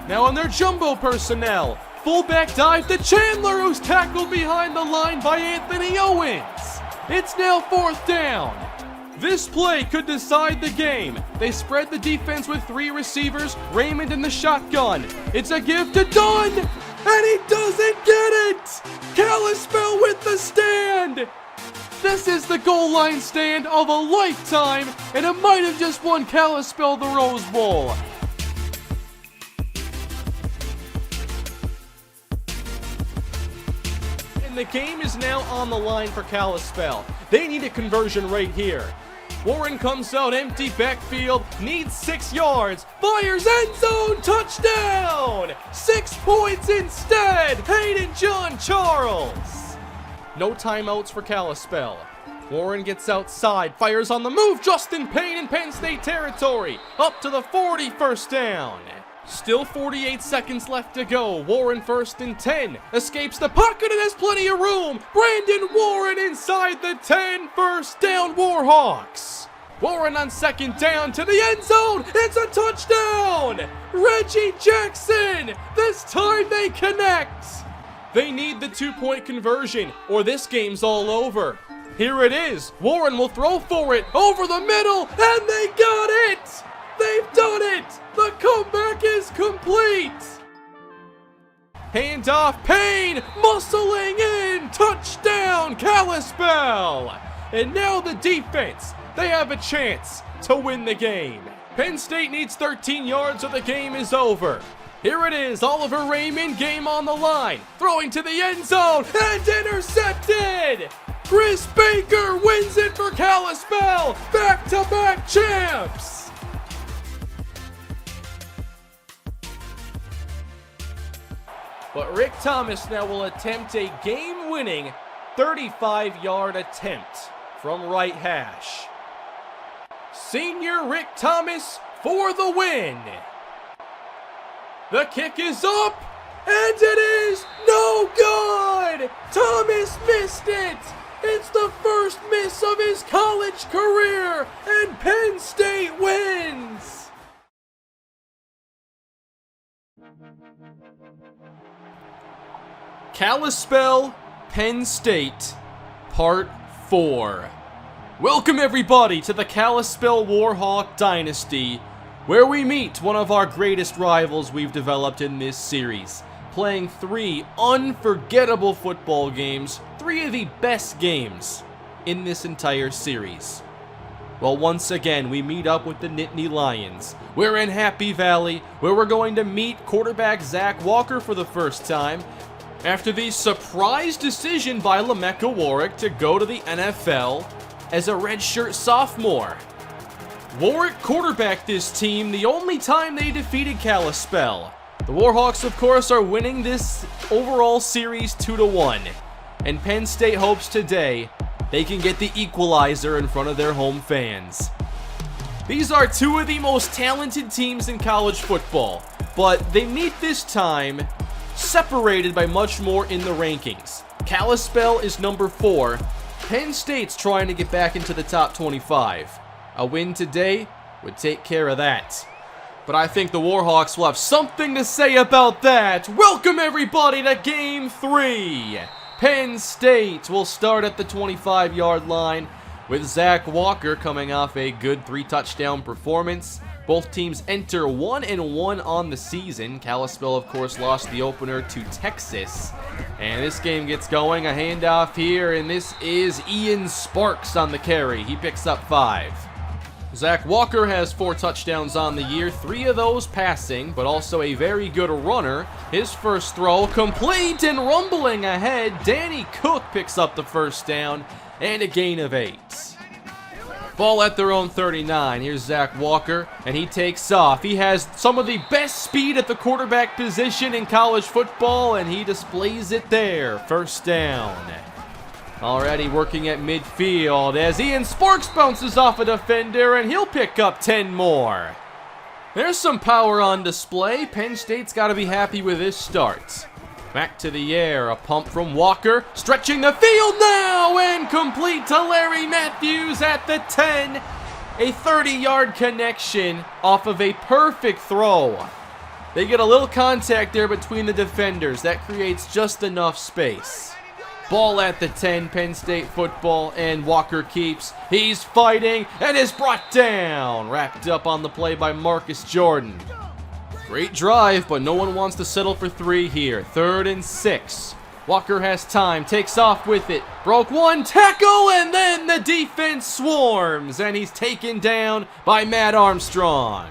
Now on their jumbo personnel, fullback dive to Chandler, who's tackled behind the line by Anthony Owens. It's now 4th down. This play could decide the game. They spread the defense with 3 receivers, Raymond in the shotgun. It's a give to Dunn, and he doesn't get it! Kalispell with the stand! This is the goal line stand of a lifetime, and it might have just won Kalispell the Rose Bowl. The game is now on the line for Kalispell. They need a conversion right here. Warren comes out empty backfield, needs 6 yards, fires end zone, touchdown! 6 points instead, Hayden John Charles. No timeouts for Kalispell. Warren gets outside, fires on the move, Justin Payne in Penn State territory, up to the 40, first down. Still 48 seconds left to go. Warren 1st and 10. Escapes the pocket and has plenty of room. Brandon Warren inside the 10. First down, Warhawks. Warren on 2nd down to the end zone. It's a touchdown. Reggie Jackson. This time they connect. They need the 2-point conversion or this game's all over. Here it is. Warren will throw for it over the middle, and they got it. They've done it! The comeback is complete! Handoff, Payne, muscling in, touchdown, Kalispell! And now the defense, they have a chance to win the game. Penn State needs 13 yards or the game is over. Here it is, Oliver Raymond, game on the line, throwing to the end zone, and intercepted! Chris Baker wins it for Kalispell, back-to-back champs! But Rick Thomas now will attempt a game-winning 35-yard attempt from right hash. Senior Rick Thomas for the win. The kick is up, and it is no good! Thomas missed it! It's the first miss of his college career, and Penn State wins! Kalispell, Penn State, Part 4. Welcome everybody to the Kalispell Warhawk Dynasty, where we meet one of our greatest rivals we've developed in this series, playing 3 unforgettable football games, 3 of the best games in this entire series. Well, once again, we meet up with the Nittany Lions. We're in Happy Valley, where we're going to meet quarterback Zach Walker for the first time, after the surprise decision by Lamecca Warwick to go to the NFL as a redshirt sophomore. Warwick quarterbacked this team the only time they defeated Kalispell. The Warhawks, of course, are winning this overall series 2-1, and Penn State hopes today they can get the equalizer in front of their home fans. These are 2 of the most talented teams in college football, but they meet this time separated by much more in the rankings. Kalispell is number 4. Penn State's trying to get back into the top 25. A win today would take care of that. But I think the Warhawks will have something to say about that. Welcome everybody to Game 3. Penn State will start at the 25-yard line with Zach Walker coming off a good 3-touchdown performance. Both teams enter 1-1 on the season. Kalispell, of course, lost the opener to Texas. And this game gets going. A handoff here, and this is Ian Sparks on the carry. He picks up 5. Zach Walker has 4 touchdowns on the year, 3 of those passing, but also a very good runner. His first throw complete and rumbling ahead. Danny Cook picks up the first down and a gain of 8. Ball at their own 39. Here's Zach Walker, and he takes off. He has some of the best speed at the quarterback position in college football, and he displays it there. First down. Already working at midfield as Ian Sparks bounces off a defender, and he'll pick up 10 more. There's some power on display. Penn State's got to be happy with this start. Back to the air, a pump from Walker, stretching the field now, and complete to Larry Matthews at the 10. A 30-yard connection off of a perfect throw. They get a little contact there between the defenders. That creates just enough space. Ball at the 10, Penn State football, and Walker keeps. He's fighting and is brought down. Wrapped up on the play by Marcus Jordan. Great drive, but no one wants to settle for 3 here. 3rd and 6. Walker has time, takes off with it. Broke one tackle, and then the defense swarms, and he's taken down by Matt Armstrong.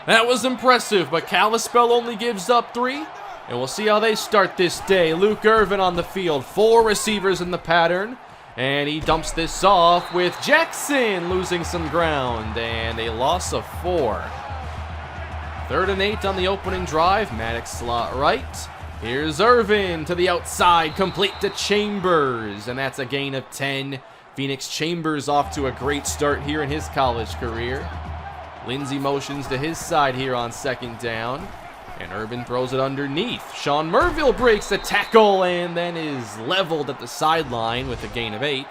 That was impressive, but Kalispell only gives up 3. And we'll see how they start this day. Luke Irvin on the field. 4 receivers in the pattern. And he dumps this off with Jackson losing some ground. And a loss of 4. 3rd and 8 on the opening drive. Maddox slot right. Here's Irvin to the outside. Complete to Chambers. And that's a gain of 10. Phoenix Chambers off to a great start here in his college career. Lindsey motions to his side here on 2nd down. And Irvin throws it underneath. Sean Merville breaks the tackle and then is leveled at the sideline with a gain of 8.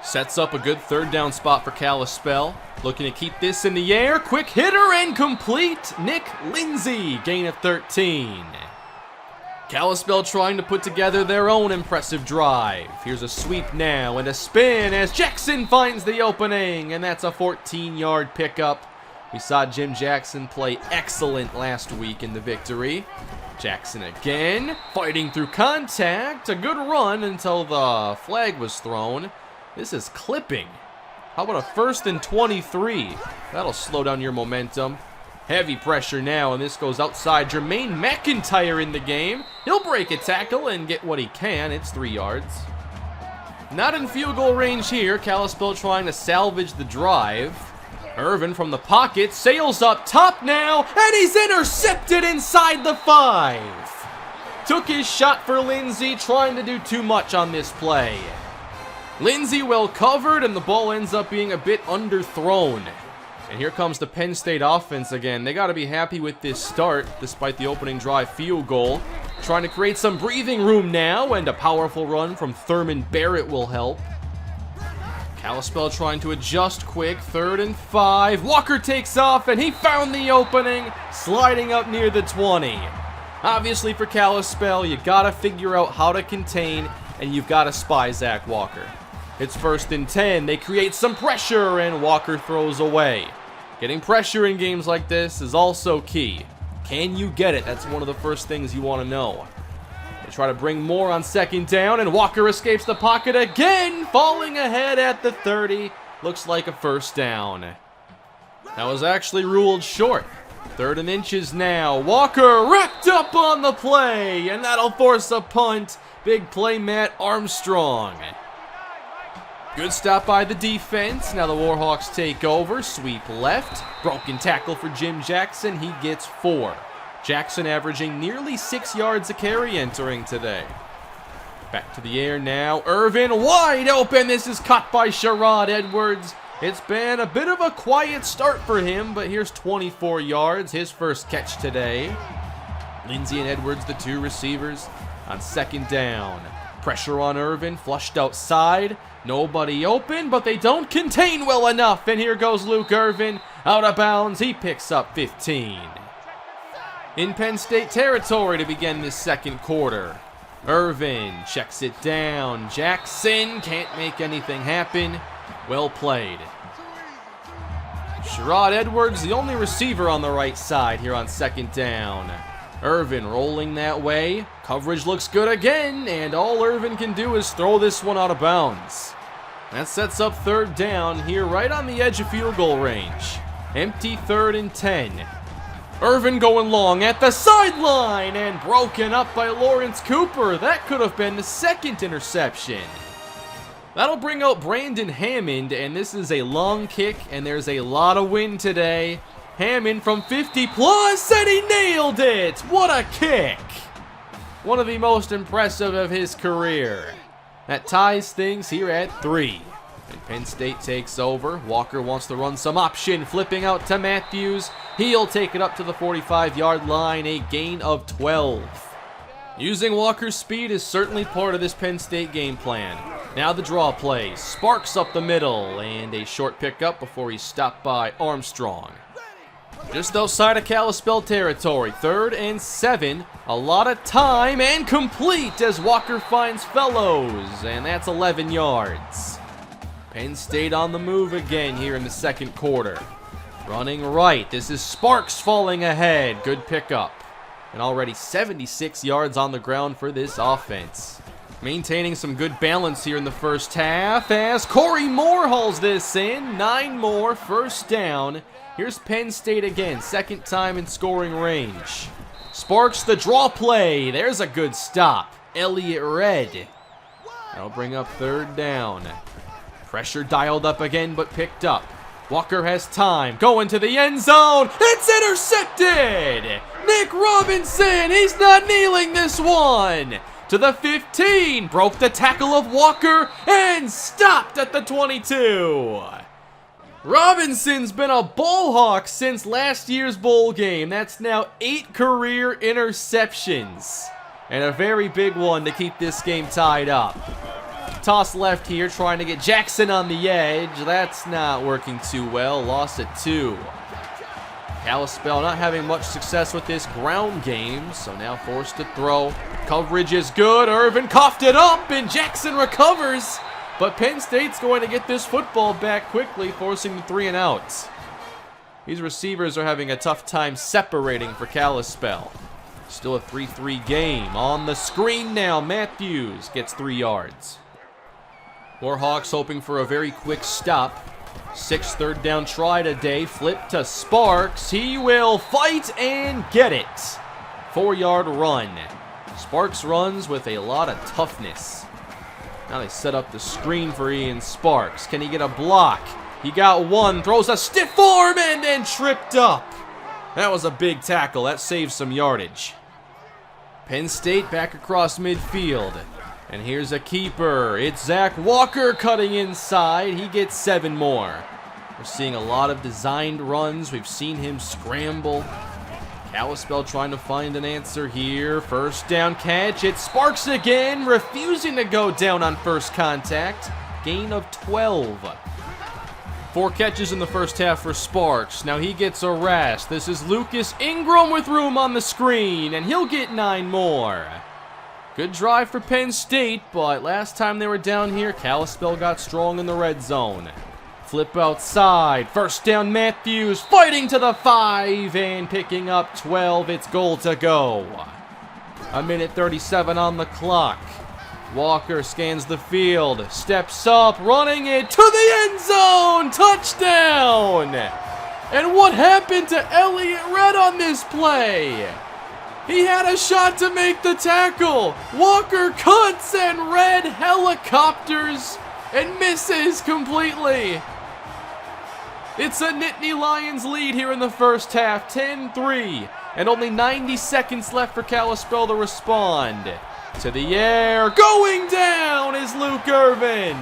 Sets up a good 3rd down spot for Kalispell. Looking to keep this in the air. Quick hitter and complete. Nick Lindsey, gain of 13. Kalispell trying to put together their own impressive drive. Here's a sweep now and a spin as Jackson finds the opening. And that's a 14-yard pickup. We saw Jim Jackson play excellent last week in the victory. Jackson again, fighting through contact. A good run until the flag was thrown. This is clipping. How about a 1st and 23? That'll slow down your momentum. Heavy pressure now, and this goes outside. Jermaine McIntyre in the game. He'll break a tackle and get what he can. It's 3 yards. Not in field goal range here. Kalispell trying to salvage the drive. Irvin from the pocket sails up top now, and he's intercepted inside the 5. Took his shot for Lindsey, trying to do too much on this play. Lindsey well covered, and the ball ends up being a bit underthrown. And here comes the Penn State offense again. They got to be happy with this start, despite the opening drive field goal. Trying to create some breathing room now, and a powerful run from Thurman Barrett will help. Kalispell trying to adjust quick. 3rd and 5. Walker takes off, and he found the opening, sliding up near the 20. Obviously, for Kalispell, you got to figure out how to contain, and you've got to spy Zach Walker. It's 1st and 10. They create some pressure, and Walker throws away. Getting pressure in games like this is also key. Can you get it? That's one of the first things you want to know. They try to bring more on 2nd down, and Walker escapes the pocket again, falling ahead at the 30. Looks like a 1st down. That was actually ruled short. 3rd and inches now. Walker wrapped up on the play, and that'll force a punt. Big play, Matt Armstrong. Good stop by the defense. Now the Warhawks take over. Sweep left. Broken tackle for Jim Jackson. He gets 4. Jackson averaging nearly 6 yards a carry entering today. Back to the air now. Irvin wide open. This is caught by Sherrod Edwards. It's been a bit of a quiet start for him, but here's 24 yards. His first catch today. Lindsey and Edwards, the 2 receivers, on 2nd down. Pressure on Irvin. Flushed outside. Nobody open, but they don't contain well enough. And here goes Luke Irvin. Out of bounds. He picks up 15. In Penn State territory to begin this 2nd quarter. Irvin checks it down. Jackson can't make anything happen. Well played. Sherrod Edwards, the only receiver on the right side here on 2nd down. Irvin rolling that way. Coverage looks good again, and all Irvin can do is throw this one out of bounds. That sets up 3rd down here right on the edge of field goal range. Empty 3rd and 10. Irvin going long at the sideline and broken up by Lawrence Cooper. That could have been the 2nd interception. That'll bring out Brandon Hammond, and this is a long kick, and there's a lot of wind today. Hammond from 50 plus, and he nailed it! What a kick! One of the most impressive of his career. That ties things here at 3. And Penn State takes over. Walker wants to run some option, flipping out to Matthews. He'll take it up to the 45-yard line, a gain of 12. Using Walker's speed is certainly part of this Penn State game plan. Now the draw play. Sparks up the middle, and a short pickup before he's stopped by Armstrong. Just outside of Kalispell territory, 3rd and 7. A lot of time, and complete as Walker finds Fellows, and that's 11 yards. Penn State on the move again here in the second quarter. Running right, this is Sparks falling ahead. Good pickup. And already 76 yards on the ground for this offense. Maintaining some good balance here in the first half as Corey Moore hauls this in. 9 more, first down. Here's Penn State again, second time in scoring range. Sparks the draw play. There's a good stop. Elliott Red. That'll bring up 3rd down. Pressure dialed up again, but picked up. Walker has time. Going to the end zone. It's intercepted. Nick Robinson. He's not kneeling this one. To the 15. Broke the tackle of Walker and stopped at the 22. Robinson's been a ball hawk since last year's bowl game. That's now 8 career interceptions. And a very big one to keep this game tied up. Toss left here, trying to get Jackson on the edge. That's not working too well. Lost at 2. Kalispell not having much success with this ground game, so now forced to throw. Coverage is good. Irvin coughed it up, and Jackson recovers. But Penn State's going to get this football back quickly, forcing the 3 and out. These receivers are having a tough time separating for Kalispell. Still a 3-3 game. On the screen now, Matthews gets 3 yards. Warhawks hoping for a very quick stop. 6th third down try today. Flip to Sparks. He will fight and get it. 4-yard run. Sparks runs with a lot of toughness. Now they set up the screen for Ian Sparks. Can he get a block? He got one. Throws a stiff arm and then tripped up. That was a big tackle. That saves some yardage. Penn State back across midfield. And here's a keeper. It's Zach Walker cutting inside. He gets 7 more. We're seeing a lot of designed runs. We've seen him scramble. Kalispell trying to find an answer here. First down catch. It's Sparks again, refusing to go down on first contact. Gain of 12. 4 catches in the first half for Sparks. Now he gets a rest. This is Lucas Ingram with room on the screen, and he'll get 9 more. Good drive for Penn State, but last time they were down here, Kalispell got strong in the red zone. Flip outside. First down, Matthews fighting to the 5 and picking up 12. It's goal to go. 1:37 on the clock. Walker scans the field, steps up, running it to the end zone. Touchdown! And what happened to Elliott Red on this play? He had a shot to make the tackle. Walker cuts and Red helicopters and misses completely. It's a Nittany Lions lead here in the first half, 10-3, and only 90 seconds left for Kalispell to respond. To the air, going down is Luke Irvin.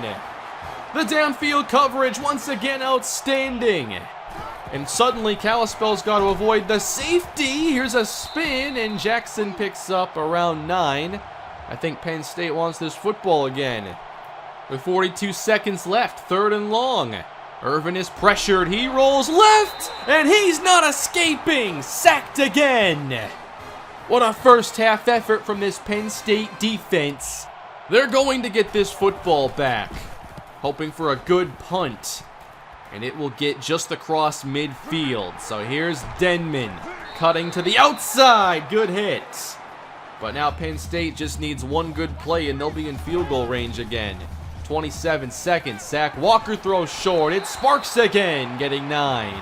The downfield coverage once again outstanding. And suddenly Kalispell's got to avoid the safety. Here's a spin, and Jackson picks up around 9. I think Penn State wants this football again. With 42 seconds left, 3rd and long. Irvin is pressured. He rolls left, and he's not escaping. Sacked again. What a first half effort from this Penn State defense. They're going to get this football back. Hoping for a good punt. And it will get just across midfield. So here's Denman cutting to the outside. Good hit. But now Penn State just needs one good play and they'll be in field goal range again. 27 seconds. Zach Walker throws short. It's Sparks again, getting 9.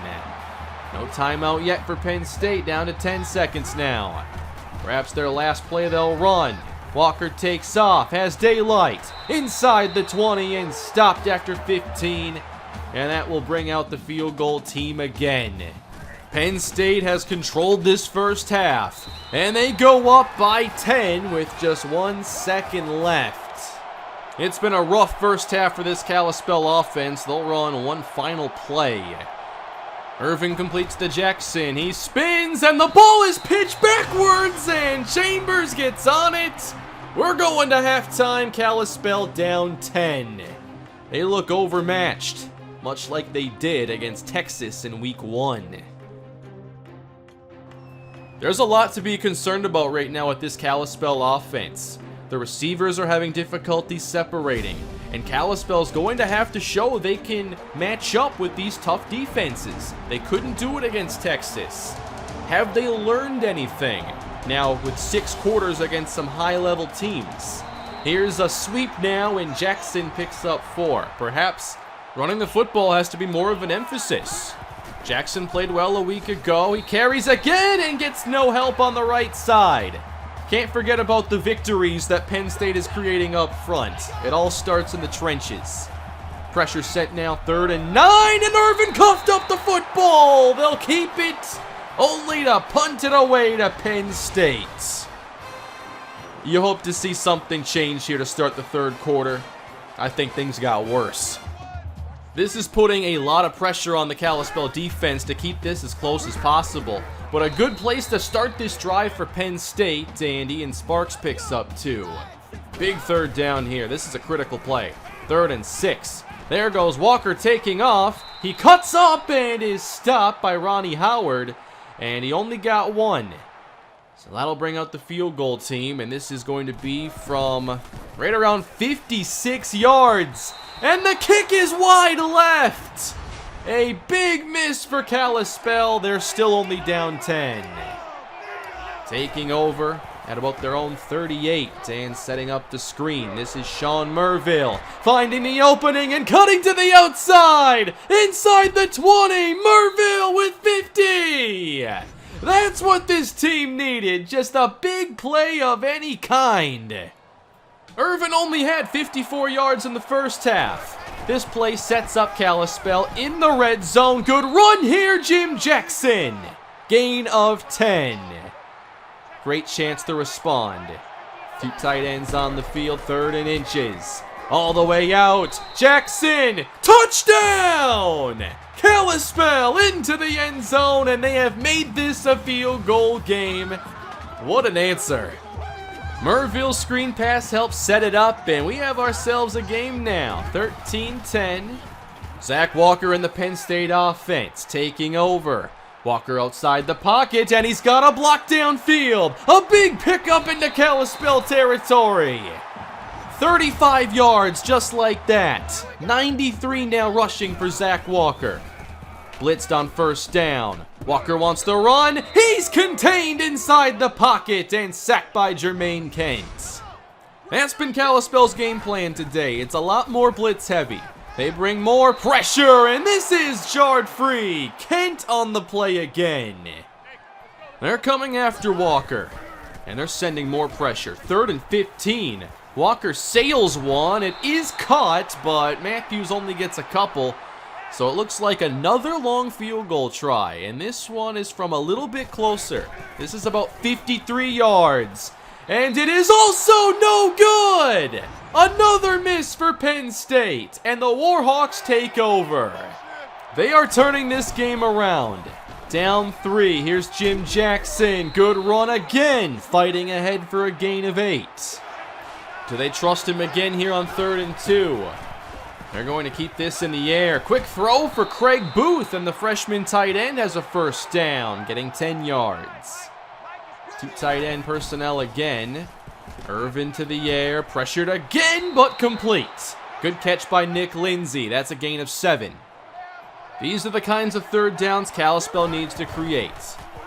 No timeout yet for Penn State. Down to 10 seconds now. Perhaps their last play they'll run. Walker takes off, has daylight inside the 20 and stopped after 15. And that will bring out the field goal team again. Penn State has controlled this first half, and they go up by 10 with just 1 second left. It's been a rough first half for this Kalispell offense. They'll run one final play. Irvin completes to Jackson. He spins, and the ball is pitched backwards, and Chambers gets on it We're going to halftime. Kalispell down 10. They look overmatched, much like they did against Texas in week 1. There's a lot to be concerned about right now with this Kalispell offense. The receivers are having difficulty separating, and Kalispell's going to have to show they can match up with these tough defenses. They couldn't do it against Texas. Have they learned anything now with 6 quarters against some high-level teams? Here's a sweep now, and Jackson picks up 4. Perhaps running the football has to be more of an emphasis. Jackson played well a week ago. He carries again and gets no help on the right side. Can't forget about the victories that Penn State is creating up front. It all starts in the trenches. Pressure set now, 3rd and 9, and Irvin cuffed up the football. They'll keep it, only to punt it away to Penn State. You hope to see something change here to start the 3rd quarter. I think things got worse. This is putting a lot of pressure on the Kalispell defense to keep this as close as possible. But a good place to start this drive for Penn State, and Ian Sparks picks up 2. Big 3rd down here. This is a critical play. 3rd and 6. There goes Walker taking off. He cuts up and is stopped by Ronnie Howard, and he only got 1. So that'll bring out the field goal team, and this is going to be from right around 56 yards. And the kick is wide left. A big miss for Kalispell. They're still only down 10. Taking over at about their own 38 and setting up the screen. This is Sean Merville finding the opening and cutting to the outside. Inside the 20, Merville with 50. That's what this team needed. Just a big play of any kind. Irvin only had 54 yards in the first half. This play sets up Kalispell in the red zone. Good run here, Jim Jackson. Gain of 10. Great chance to respond. 2 tight ends on the field, 3rd and inches. All the way out. Jackson, touchdown! Kalispell into the end zone, and they have made this a field goal game. What an answer. Merville's screen pass helps set it up, and we have ourselves a game now. 13-10. Zach Walker in the Penn State offense taking over. Walker outside the pocket, and he's got a block downfield. A big pickup into Kalispell territory. 35 yards just like that. 93 now rushing for Zach Walker. Blitzed on 1st down. Walker wants to run. He's contained inside the pocket and sacked by Jermaine Kent. That's been Kalispell's game plan today. It's a lot more blitz heavy. They bring more pressure, and this is jarred free. Kent on the play again. They're coming after Walker, and they're sending more pressure. 3rd and 15. Walker sails one. It is caught, but Matthews only gets a couple. So it looks like another long field goal try, and this one is from a little bit closer. This is about 53 yards, and it is also no good! Another miss for Penn State, and the Warhawks take over. They are turning this game around. Down 3, here's Jim Jackson. Good run again, fighting ahead for a gain of 8. Do they trust him again here on 3rd and 2? They're going to keep this in the air. Quick throw for Craig Booth, and the freshman tight end has a 1st down, getting 10 yards. 2 tight end personnel again. Irvin to the air, pressured again, but complete. Good catch by Nick Lindsay. That's a gain of 7. These are the kinds of 3rd downs Kalispell needs to create.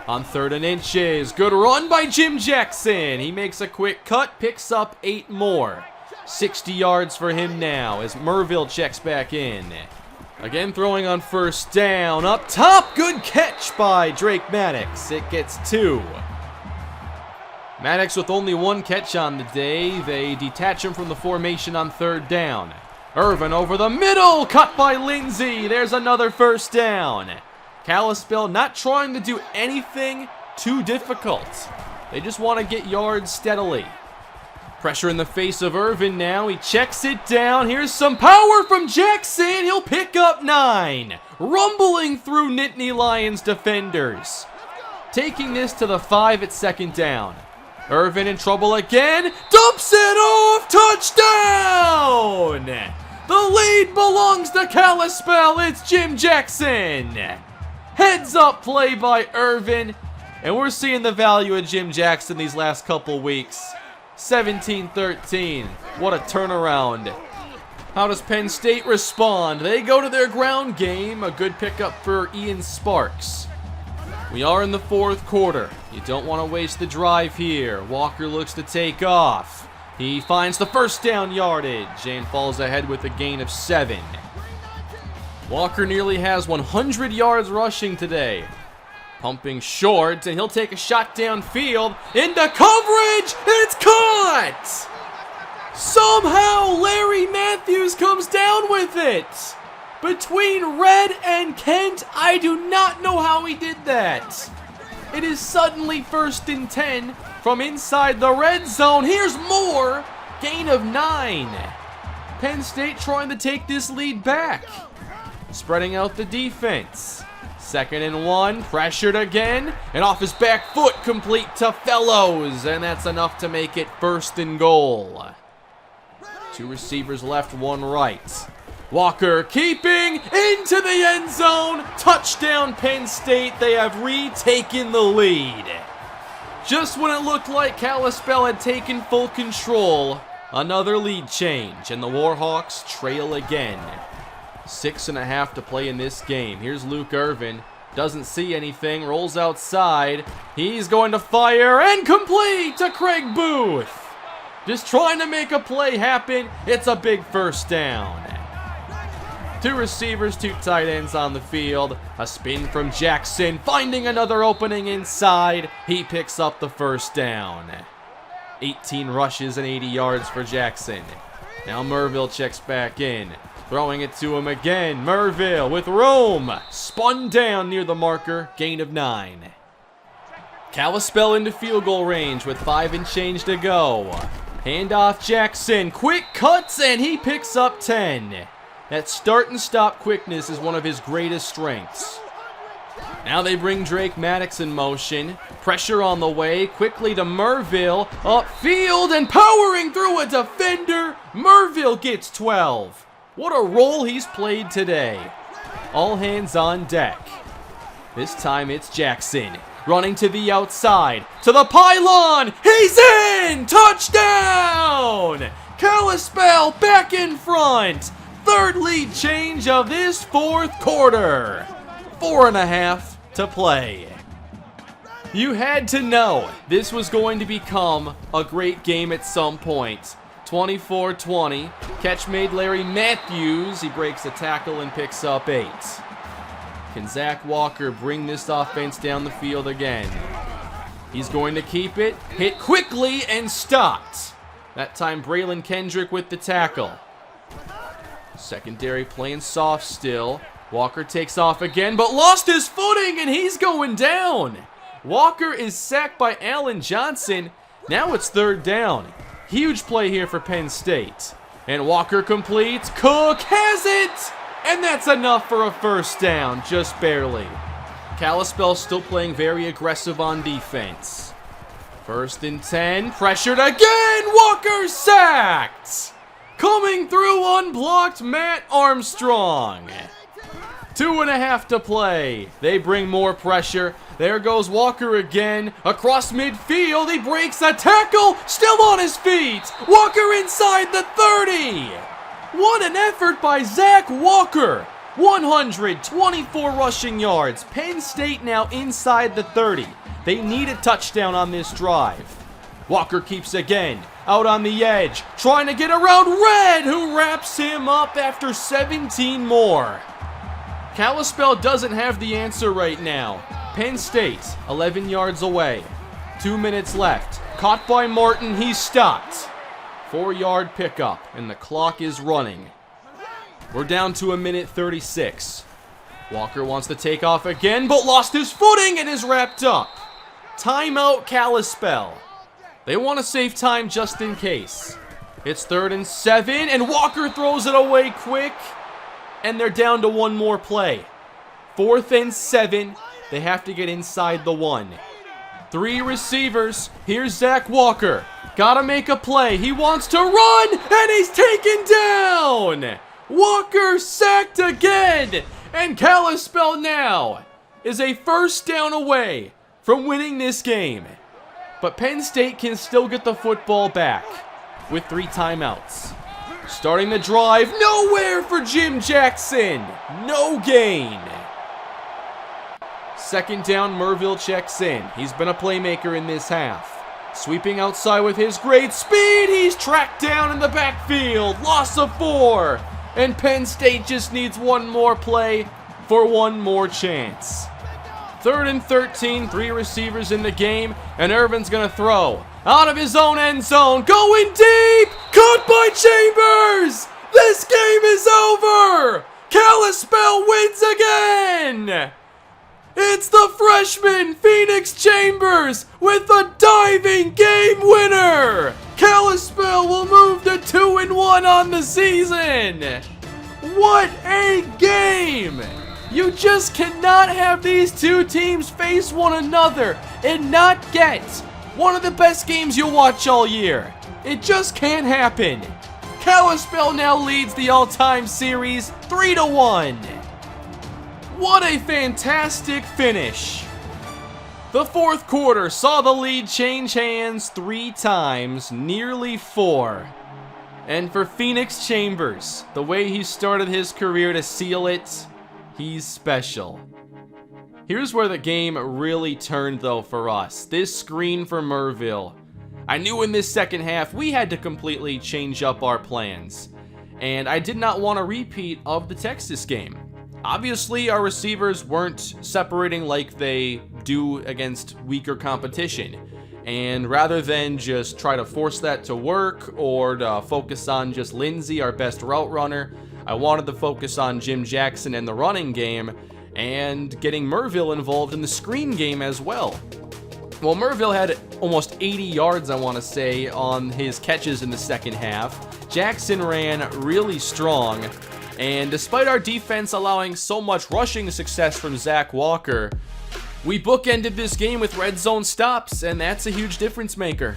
On 3rd and inches, good run by Jim Jackson. He makes a quick cut, picks up 8 more. 60 yards for him now as Merville checks back in. Again throwing on 1st down. Up top, good catch by Drake Maddox. It gets 2. Maddox with only 1 catch on the day. They detach him from the formation on 3rd down. Irvin over the middle, cut by Lindsay. There's another 1st down. Kalispell not trying to do anything too difficult. They just want to get yards steadily. Pressure in the face of Irvin now. He checks it down. Here's some power from Jackson. He'll pick up 9. Rumbling through Nittany Lions defenders. Taking this to the 5 at 2nd down. Irvin in trouble again. Dumps it off. Touchdown! The lead belongs to Kalispell. It's Jim Jackson. Heads up play by Irvin. And we're seeing the value of Jim Jackson these last couple weeks. 17-13. What a turnaround. How does Penn State respond? They go to their ground game. A good pickup for Ian Sparks. We are in the fourth quarter. You don't want to waste the drive here. Walker looks to take off. He finds the first down yardage and falls ahead with a gain of 7. Walker nearly has 100 yards rushing today. Pumping short, and he'll take a shot downfield. Into coverage! It's caught! Somehow Larry Matthews comes down with it. Between Red and Kent, I do not know how he did that. It is suddenly 1st and 10 from inside the red zone. Here's more. Gain of 9. Penn State trying to take this lead back. Spreading out the defense. 2nd and 1, pressured again, and off his back foot, complete to Fellows, and that's enough to make it 1st and goal. 2 receivers left, 1 right. Walker keeping into the end zone. Touchdown Penn State. They have retaken the lead. Just when it looked like Kalispell had taken full control, another lead change, and the Warhawks trail again. 6.5 to play in this game. Here's Luke Irvin. Doesn't see anything. Rolls outside. He's going to fire and complete to Craig Booth. Just trying to make a play happen. It's a big 1st down. 2 receivers, 2 tight ends on the field. A spin from Jackson, finding another opening inside. He picks up the 1st down. 18 rushes and 80 yards for Jackson. Now Merville checks back in. Throwing it to him again. Merville with room. Spun down near the marker. Gain of 9. Kalispell into field goal range with 5 and change to go. Handoff Jackson. Quick cuts, and he picks up 10. That start and stop quickness is one of his greatest strengths. Now they bring Drake Maddox in motion. Pressure on the way. Quickly to Merville. Upfield and powering through a defender. Merville gets 12. What a role he's played today. All hands on deck. This time it's Jackson. Running to the outside. To the pylon. He's in! Touchdown! Kalispell back in front. 3rd lead change of this 4th quarter. 4.5 to play. You had to know this was going to become a great game at some point. 24-20. Catch made Larry Matthews. He breaks a tackle and picks up 8. Can Zach Walker bring this offense down the field again? He's going to keep it. Hit quickly and stopped. That time Braylon Kendrick with the tackle. Secondary playing soft still. Walker takes off again, but lost his footing, and he's going down. Walker is sacked by Allen Johnson. Now it's 3rd down. Huge play here for Penn State. And Walker completes. Cook has it! And that's enough for a 1st down, just barely. Kalispell still playing very aggressive on defense. 1st and 10, pressured again! Walker sacked! Coming through unblocked, Matt Armstrong. 2.5 to play. They bring more pressure. There goes Walker again. Across midfield, he breaks a tackle. Still on his feet. Walker inside the 30. What an effort by Zach Walker. 124 rushing yards. Penn State now inside the 30. They need a touchdown on this drive. Walker keeps again. Out on the edge, trying to get around Red, who wraps him up after 17 more. Kalispell doesn't have the answer right now. Penn State, 11 yards away. 2 minutes left. Caught by Martin, he's stopped. 4-yard pickup, and the clock is running. We're down to 1:36. Walker wants to take off again, but lost his footing and is wrapped up. Timeout Kalispell. They want to save time just in case. It's 3rd and 7, and Walker throws it away quick, and they're down to 1 more play. 4th and 7, they have to get inside the 1. 3 receivers. Here's Zach Walker. Gotta make a play. He wants to run, and he's taken down. Walker sacked again. And Kalispell now is a first down away from winning this game. But Penn State can still get the football back with 3 timeouts. Starting the drive, nowhere for Jim Jackson. No gain. Second down, Merville checks in. He's been a playmaker in this half. Sweeping outside with his great speed. He's tracked down in the backfield. Loss of 4. And Penn State just needs one more play for one more chance. 3rd and 13, 3 receivers in the game, and Irvin's gonna throw. Out of his own end zone, going deep! Caught by Chambers! This game is over! Kalispell wins again! It's the freshman, Phoenix Chambers, with a diving game winner! Kalispell will move to 2-1 on the season! What a game! You just cannot have these 2 teams face one another and not get one of the best games you'll watch all year. It just can't happen. Kalispell now leads the all-time series 3-1. What a fantastic finish. The 4th quarter saw the lead change hands 3 times, nearly 4. And for Phoenix Chambers, the way he started his career to seal it, he's special. Here's where the game really turned though for us. This screen for Merville. I knew in this second half we had to completely change up our plans. And I did not want a repeat of the Texas game. Obviously, our receivers weren't separating like they do against weaker competition. And rather than just try to force that to work or to focus on just Lindsey, our best route runner, I wanted to focus on Jim Jackson and the running game and getting Merville involved in the screen game as well. Well, Merville had almost 80 yards, I want to say, on his catches in the second half. Jackson ran really strong. And despite our defense allowing so much rushing success from Zach Walker, we bookended this game with red zone stops, and that's a huge difference maker.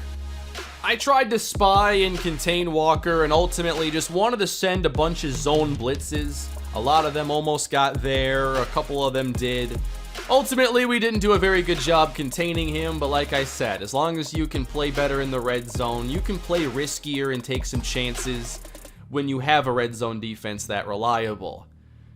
I tried to spy and contain Walker and ultimately just wanted to send a bunch of zone blitzes. A lot of them almost got there, a couple of them did. Ultimately, we didn't do a very good job containing him, but like I said, as long as you can play better in the red zone, you can play riskier and take some chances when you have a red zone defense that reliable.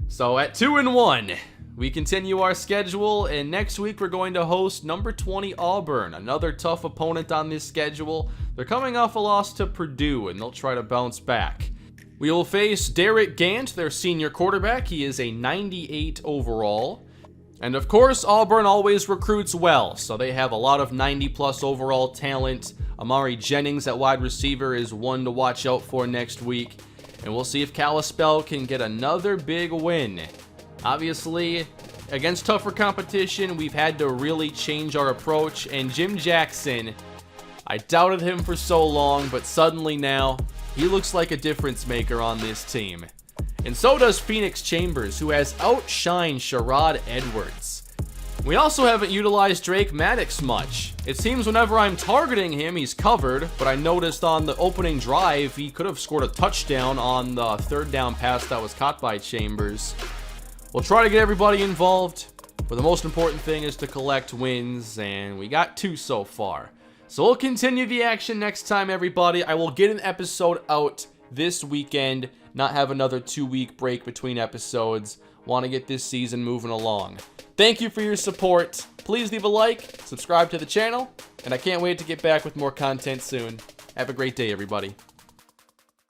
So at 2-1, we continue our schedule, and next week we're going to host number 20 Auburn, another tough opponent on this schedule. They're coming off a loss to Purdue, and they'll try to bounce back. We will face Derek Gant, their senior quarterback. He is a 98 overall. And of course, Auburn always recruits well, so they have a lot of 90-plus overall talent. Amari Jennings at wide receiver is one to watch out for next week. And we'll see if Kalispell can get another big win. Obviously, against tougher competition, we've had to really change our approach. And Jim Jackson, I doubted him for so long, but suddenly now, he looks like a difference maker on this team. And so does Phoenix Chambers, who has outshined Sherrod Edwards. We also haven't utilized Drake Maddox much. It seems whenever I'm targeting him, he's covered, but I noticed on the opening drive, he could have scored a touchdown on the 3rd down pass that was caught by Chambers. We'll try to get everybody involved, but the most important thing is to collect wins, and we got 2 so far. So we'll continue the action next time, everybody. I will get an episode out this weekend, not have another 2-week break between episodes. Want to get this season moving along. Thank you for your support. Please leave a like, subscribe to the channel, and I can't wait to get back with more content soon. Have a great day, everybody.